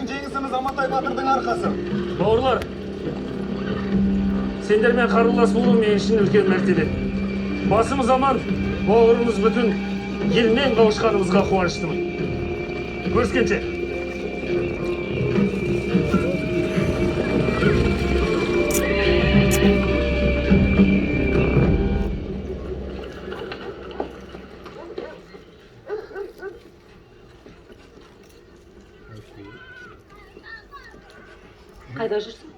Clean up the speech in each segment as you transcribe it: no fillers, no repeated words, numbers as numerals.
Біздің жеңісіміз Амантай батырдың арқасы. Бауырлар, сендермен қарулас болу мен үшін үлкен мәртебе. Басымыз аман, бауырымыз бүтін, елмен қауышқанымызға қуаныштымын. Көріскенше. Қайда жүрсің?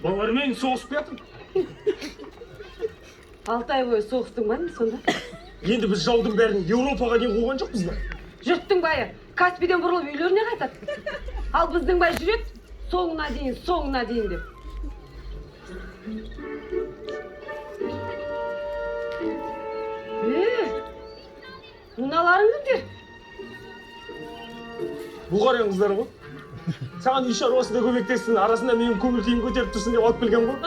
Балалармен соғысып жатырмын. 6 ай бойы соғыстың ба сонда? Енді біз жаудың бәрін Еуропаға дейін қуған жоқпыз ба? Жұрттың байы Каспийден бұрылып үйлеріне қайтады. Ал біздің бай жүреді соңына дейін деп. Мыналарың кімдер? Бұғарен қыздар ғой. Саған үй шаруасында көмектессін, арасында менің көңіл күйім көтеріп тұрсын деп алып келген ғой.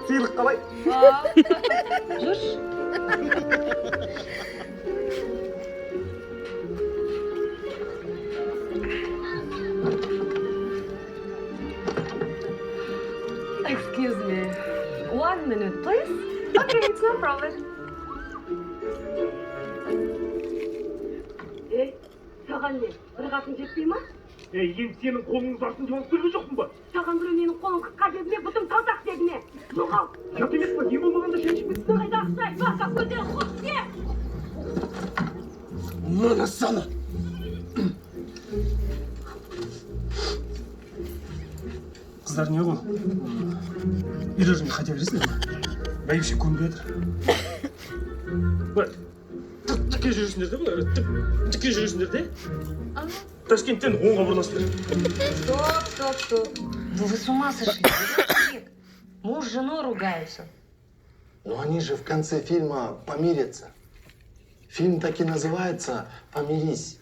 Сыйлық қалай? Жүрш. Excuse me. 1 minute, please. Okay, it's no problem. Саған не? Бір қатын жетпей ма? Ем сенің қолыңыз артын жауап берген жоқпын ба? Саған біреу менің қолым қысқа деді ме, бұтым талтақ деді ме? Жоғал! Жат емес па? Не болмағанда шешіппесін. Қайда ақсай, бақа көтеріп қос не? Мына саны. Қыздар не ғой? Үйлеріңе қайта бересіңдер ме? Бәйбіше көнбей жатыр. Тіке жүресіңдер де бұл, тіке жүресіңдер де. Ташкенттен оңға бұрыласыңдар. Стоп. Вы с ума сошли? Муж с женой ругаются. Но они же в конце фильма помирятся. Фильм так и называется «Помирись».